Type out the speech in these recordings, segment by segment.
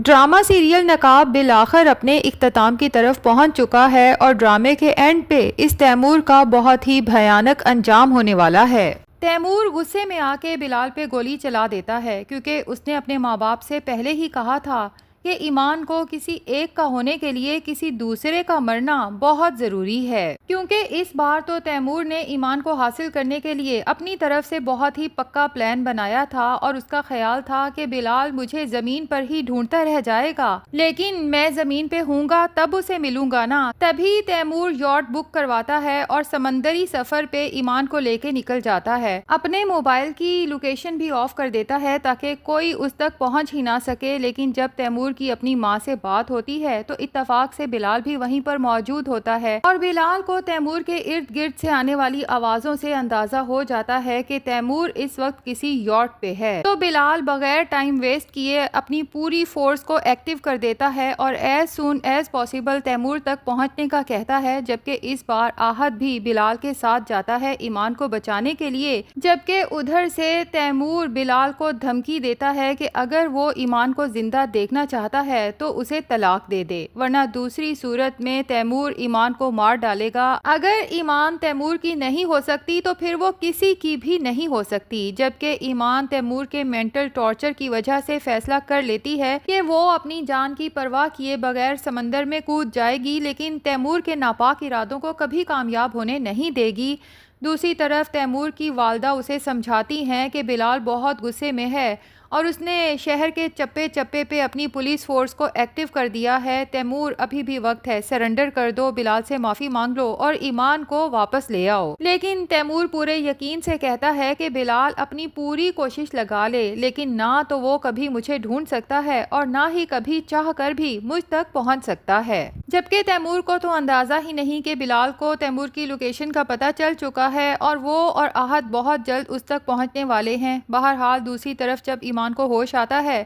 Drama serial نقاب بالآخر اپنے اختتام کی طرف پہنچ چکا ہے اور ڈرامے کے اینڈ پہ اس تیمور کا بہت ہی بھیانک انجام ہونے والا ہے۔ تیمور غصے میں آ کے بلال پہ گولی چلا دیتا ہے کیونکہ اس نے اپنے ماں باپ سے پہلے ہی کہا تھا کہ ایمان کو کسی ایک کا ہونے کے لیے کسی دوسرے کا مرنا بہت ضروری ہے، کیونکہ اس بار تو تیمور نے ایمان کو حاصل کرنے کے لیے اپنی طرف سے بہت ہی پکا پلان بنایا تھا اور اس کا خیال تھا کہ بلال مجھے زمین پر ہی ڈھونڈتا رہ جائے گا، لیکن میں زمین پہ ہوں گا تب اسے ملوں گا نا۔ تبھی تیمور یاٹ بک کرواتا ہے اور سمندری سفر پہ ایمان کو لے کے نکل جاتا ہے۔ اپنے موبائل کی لوکیشن بھی آف کر دیتا ہے تاکہ کوئی اس تک پہنچ ہی نہ سکے، لیکن جب تیمور کی اپنی ماں سے بات ہوتی ہے تو اتفاق سے بلال بھی وہیں پر موجود ہوتا ہے اور بلال کو تیمور کے ارد گرد سے آنے والی آوازوں سے اندازہ ہو جاتا ہے کہ تیمور اس وقت کسی یاٹ پہ ہے۔ تو بلال بغیر ٹائم ویسٹ کیے اپنی پوری فورس کو ایکٹیو کر دیتا ہے اور ایز سون ایز پاسبل تیمور تک پہنچنے کا کہتا ہے، جبکہ اس بار آہد بھی بلال کے ساتھ جاتا ہے ایمان کو بچانے کے لیے، جبکہ ادھر سے تیمور بلال کو دھمکی دیتا ہے کہ اگر وہ ایمان کو زندہ دیکھنا چاہتا ہے تو اسے طلاق دے دے، ورنہ دوسری صورت میں تیمور ایمان کو مار ڈالے گا۔ اگر ایمان تیمور کی نہیں ہو سکتی تو پھر وہ کسی کی بھی نہیں ہو سکتی، جبکہ ایمان تیمور کے مینٹل ٹارچر کی وجہ سے فیصلہ کر لیتی ہے کہ وہ اپنی جان کی پرواہ کیے بغیر سمندر میں کود جائے گی، لیکن تیمور کے ناپاک ارادوں کو کبھی کامیاب ہونے نہیں دے گی۔ دوسری طرف تیمور کی والدہ اسے سمجھاتی ہیں کہ بلال بہت غصے میں ہے اور اس نے شہر کے چپے چپے پہ اپنی پولیس فورس کو ایکٹیو کر دیا ہے۔ تیمور ابھی بھی وقت ہے، سرنڈر کر دو، بلال سے معافی مانگ لو اور ایمان کو واپس لے آؤ۔ لیکن تیمور پورے یقین سے کہتا ہے کہ بلال اپنی پوری کوشش لگا لے، لیکن نہ تو وہ کبھی مجھے ڈھونڈ سکتا ہے اور نہ ہی کبھی چاہ کر بھی مجھ تک پہنچ سکتا ہے۔ جبکہ تیمور کو تو اندازہ ہی نہیں کہ بلال کو تیمور کی لوکیشن کا پتہ چل چکا ہے اور وہ اور آہد بہت جلد اس تک پہنچنے والے ہیں۔ بہرحال دوسری طرف جب ایمان کو ہوش آتا ہے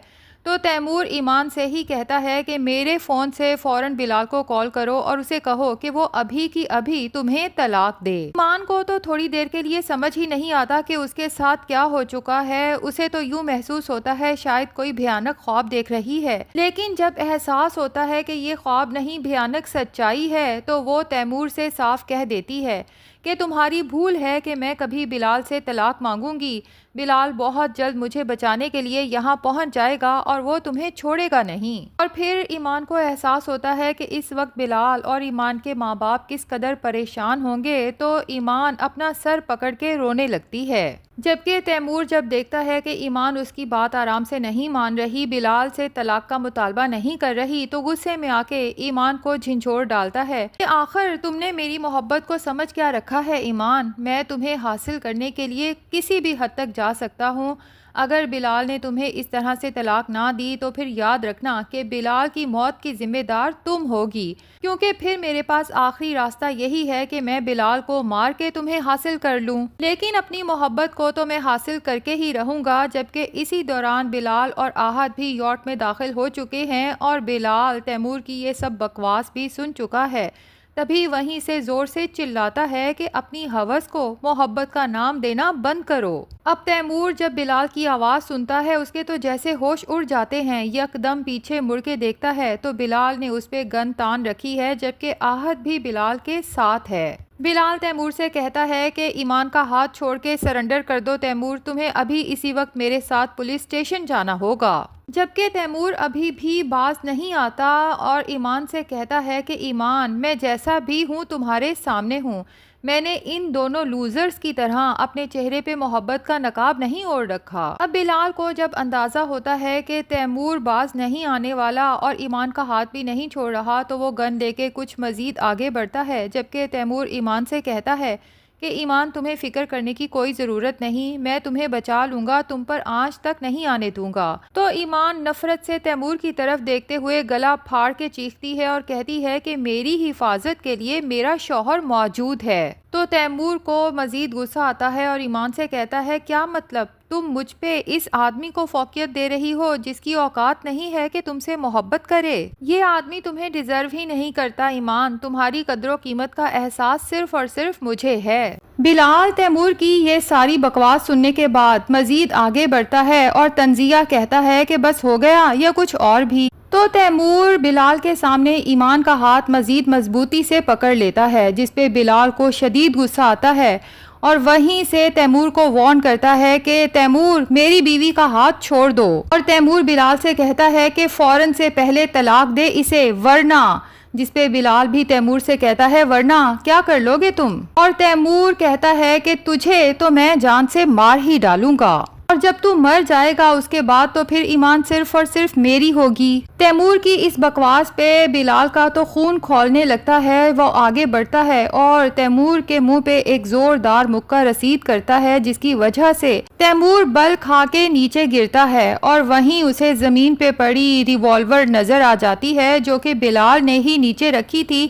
تو تیمور ایمان سے ہی کہتا ہے کہ میرے فون سے فوراً بلال کو کال کرو اور اسے کہو کہ وہ ابھی کی ابھی تمہیں طلاق دے۔ ایمان کو تو تھوڑی دیر کے لیے سمجھ ہی نہیں آتا کہ اس کے ساتھ کیا ہو چکا ہے، اسے تو یوں محسوس ہوتا ہے شاید کوئی بھیانک خواب دیکھ رہی ہے، لیکن جب احساس ہوتا ہے کہ یہ خواب نہیں بھیانک سچائی ہے تو وہ تیمور سے صاف کہہ دیتی ہے کہ تمہاری بھول ہے کہ میں کبھی بلال سے طلاق مانگوں گی، بلال بہت جلد مجھے بچانے کے لیے یہاں پہنچ جائے گا اور وہ تمہیں چھوڑے گا نہیں۔ اور پھر ایمان کو احساس ہوتا ہے کہ اس وقت بلال اور ایمان کے ماں باپ کس قدر پریشان ہوں گے، تو ایمان اپنا سر پکڑ کے رونے لگتی ہے۔ جبکہ تیمور جب دیکھتا ہے کہ ایمان اس کی بات آرام سے نہیں مان رہی، بلال سے طلاق کا مطالبہ نہیں کر رہی، تو غصے میں آ کے ایمان کو جھنجھوڑ ڈالتا ہے کہ آخر تم نے میری محبت کو سمجھ کیا رکھا ہے ایمان، میں تمہیں حاصل کرنے کے لیے کسی بھی حد تک جا سکتا ہوں۔ اگر بلال نے تمہیں اس طرح سے طلاق نہ دی تو پھر یاد رکھنا کہ بلال کی موت کی ذمہ دار تم ہوگی، کیونکہ پھر میرے پاس آخری راستہ یہی ہے کہ میں بلال کو مار کے تمہیں حاصل کر لوں، لیکن اپنی محبت کو تو میں حاصل کر کے ہی رہوں گا۔ جبکہ اسی دوران بلال اور آہد بھی یاٹ میں داخل ہو چکے ہیں اور بلال تیمور کی یہ سب بکواس بھی سن چکا ہے، تبھی وہیں سے زور سے چلاتا ہے کہ اپنی ہوس کو محبت کا نام دینا بند کرو۔ اب تیمور جب بلال کی آواز سنتا ہے اس کے تو جیسے ہوش اڑ جاتے ہیں، یکدم پیچھے مڑ کے دیکھتا ہے تو بلال نے اس پہ گن تان رکھی ہے، جبکہ آہد بھی بلال کے ساتھ ہے۔ بلال تیمور سے کہتا ہے کہ ایمان کا ہاتھ چھوڑ کے سرنڈر کر دو تیمور، تمہیں ابھی اسی وقت میرے ساتھ پولیس اسٹیشن جانا ہوگا۔ جبکہ تیمور ابھی بھی باز نہیں آتا اور ایمان سے کہتا ہے کہ ایمان، میں جیسا بھی ہوں تمہارے سامنے ہوں، میں نے ان دونوں لوزرز کی طرح اپنے چہرے پہ محبت کا نقاب نہیں اوڑھ رکھا۔ اب بلال کو جب اندازہ ہوتا ہے کہ تیمور باز نہیں آنے والا اور ایمان کا ہاتھ بھی نہیں چھوڑ رہا تو وہ گن لے کے کچھ مزید آگے بڑھتا ہے، جبکہ تیمور ایمان سے کہتا ہے کہ ایمان، تمہیں فکر کرنے کی کوئی ضرورت نہیں، میں تمہیں بچا لوں گا، تم پر آنچ تک نہیں آنے دوں گا۔ تو ایمان نفرت سے تیمور کی طرف دیکھتے ہوئے گلا پھاڑ کے چیختی ہے اور کہتی ہے کہ میری حفاظت کے لیے میرا شوہر موجود ہے۔ تو تیمور کو مزید غصہ آتا ہے اور ایمان سے کہتا ہے کیا مطلب، تم مجھ پہ اس آدمی کو فوقیت دے رہی ہو جس کی اوقات نہیں ہے کہ تم سے محبت کرے؟ یہ آدمی تمہیں ڈیزرو ہی نہیں کرتا ایمان، تمہاری قدر و قیمت کا احساس صرف اور صرف مجھے ہے۔ بلال تیمور کی یہ ساری بکواس سننے کے بعد مزید آگے بڑھتا ہے اور تنزیہ کہتا ہے کہ بس ہو گیا یا کچھ اور بھی؟ تو تیمور بلال کے سامنے ایمان کا ہاتھ مزید مضبوطی سے پکڑ لیتا ہے، جس پہ بلال کو شدید غصہ آتا ہے اور وہیں سے تیمور کو وارن کرتا ہے کہ تیمور میری بیوی کا ہاتھ چھوڑ دو، اور تیمور بلال سے کہتا ہے کہ فوراً سے پہلے طلاق دے اسے ورنہ، جس پہ بلال بھی تیمور سے کہتا ہے ورنہ کیا کر لو گے تم، اور تیمور کہتا ہے کہ تجھے تو میں جان سے مار ہی ڈالوں گا، اور جب تو مر جائے گا اس کے بعد تو پھر ایمان صرف اور صرف میری ہوگی۔ تیمور کی اس بکواس پہ بلال کا تو خون کھولنے لگتا ہے، وہ آگے بڑھتا ہے اور تیمور کے منہ پہ ایک زوردار مکہ رسید کرتا ہے، جس کی وجہ سے تیمور بل کھا کے نیچے گرتا ہے، اور وہیں اسے زمین پہ پڑی ریوالور نظر آ جاتی ہے جو کہ بلال نے ہی نیچے رکھی تھی،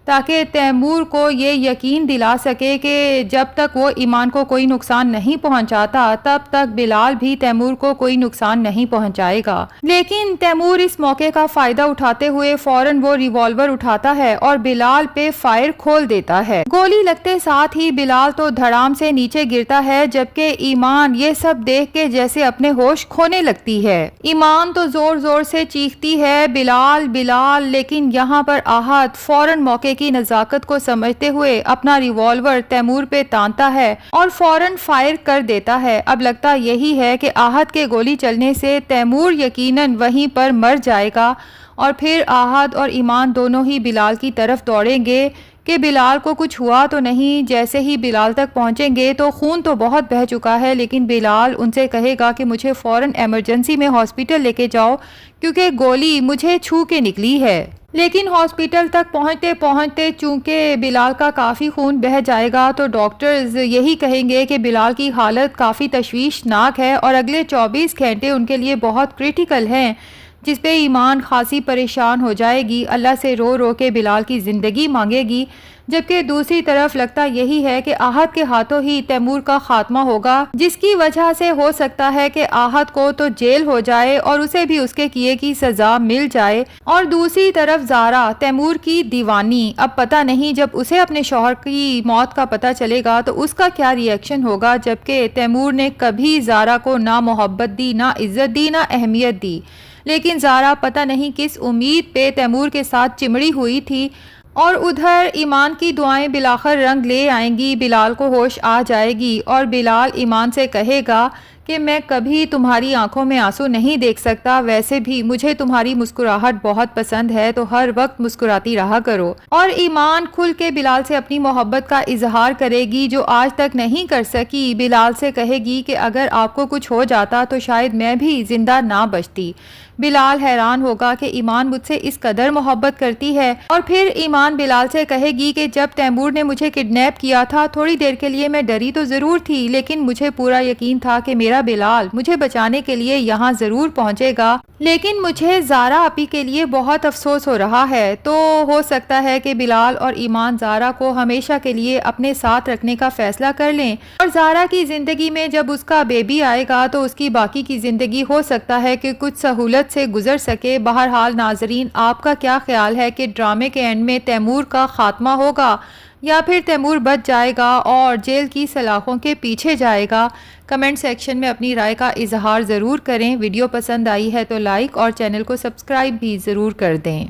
تاکہ تیمور کو یہ یقین دلا سکے کہ جب تک وہ ایمان کو کوئی نقصان نہیں پہنچاتا تب تک بلال بھی تیمور کو کوئی نقصان نہیں پہنچائے گا۔ لیکن تیمور اس موقع کا فائدہ اٹھاتے ہوئے فوراً وہ ریوالور اٹھاتا ہے اور بلال پہ فائر کھول دیتا ہے۔ گولی لگتے ساتھ ہی بلال تو دھڑام سے نیچے گرتا ہے، جبکہ ایمان یہ سب دیکھ کے جیسے اپنے ہوش کھونے لگتی ہے۔ ایمان تو زور زور سے چیختی ہے بلال بلال، لیکن یہاں پر آہت فوراً موقع کی نزاکت کو سمجھتے ہوئے اپنا ریوالور تیمور پہ تانتا ہے اور فوراً فائر کر دیتا ہے۔ اب لگتا یہی ہے کہ آہت کے گولی چلنے سے تیمور یقیناً وہیں پر مر جائے گا، اور پھر آہت اور ایمان دونوں ہی بلال کی طرف دوڑیں گے کہ بلال کو کچھ ہوا تو نہیں۔ جیسے ہی بلال تک پہنچیں گے تو خون تو بہت بہہ چکا ہے، لیکن بلال ان سے کہے گا کہ مجھے فوراً ایمرجنسی میں ہاسپٹل لے کے جاؤ کیونکہ گولی مجھے چھو کے نکلی ہے۔ لیکن ہاسپٹل تک پہنچتے پہنچتے چونکہ بلال کا کافی خون بہہ جائے گا تو ڈاکٹرز یہی کہیں گے کہ بلال کی حالت کافی تشویشناک ہے اور اگلے 24 گھنٹے ان کے لیے بہت کریٹیکل ہیں، جس پہ ایمان خاصی پریشان ہو جائے گی، اللہ سے رو رو کے بلال کی زندگی مانگے گی، جبکہ دوسری طرف لگتا یہی ہے کہ آہت کے ہاتھوں ہی تیمور کا خاتمہ ہوگا، جس کی وجہ سے ہو سکتا ہے کہ آہت کو تو جیل ہو جائے اور اسے بھی اس کے کیے کی سزا مل جائے، اور دوسری طرف زارا تیمور کی دیوانی، اب پتہ نہیں جب اسے اپنے شوہر کی موت کا پتہ چلے گا تو اس کا کیا ری ایکشن ہوگا، جبکہ تیمور نے کبھی زارا کو نہ محبت دی، نہ عزت دی، نہ اہمیت دی، لیکن زارا پتہ نہیں کس امید پہ تیمور کے ساتھ چمڑی ہوئی تھی، اور ادھر ایمان کی دعائیں بالآخر رنگ لے آئیں گی، بلال کو ہوش آ جائے گی اور بلال ایمان سے کہے گا کہ میں کبھی تمہاری آنکھوں میں آنسو نہیں دیکھ سکتا، ویسے بھی مجھے تمہاری مسکراہٹ بہت پسند ہے تو ہر وقت مسکراتی رہا کرو، اور ایمان کھل کے بلال سے اپنی محبت کا اظہار کرے گی جو آج تک نہیں کر سکی۔ بلال سے کہے گی کہ اگر آپ کو کچھ ہو جاتا تو شاید میں بھی زندہ نہ بچتی۔ بلال حیران ہوگا کہ ایمان مجھ سے اس قدر محبت کرتی ہے، اور پھر ایمان بلال سے کہے گی کہ جب تیمور نے مجھے کڈنیپ کیا تھا تھوڑی دیر کے لیے میں ڈری تو ضرور تھی، لیکن مجھے پورا یقین تھا کہ میرا بلال مجھے بچانے کے لیے یہاں ضرور پہنچے گا، لیکن مجھے زارا اپی کے لیے بہت افسوس ہو رہا ہے۔ تو ہو سکتا ہے کہ بلال اور ایمان زارا کو ہمیشہ کے لیے اپنے ساتھ رکھنے کا فیصلہ کر لیں، اور زارا کی زندگی میں جب اس کا بیبی آئے گا تو اس کی باقی کی زندگی ہو سکتا ہے کہ کچھ سہولت سے گزر سکے۔ بہرحال ناظرین، آپ کا کیا خیال ہے کہ ڈرامے کے اینڈ میں تیمور کا خاتمہ ہوگا یا پھر تیمور بچ جائے گا اور جیل کی سلاخوں کے پیچھے جائے گا؟ کمنٹ سیکشن میں اپنی رائے کا اظہار ضرور کریں۔ ویڈیو پسند آئی ہے تو لائک اور چینل کو سبسکرائب بھی ضرور کر دیں۔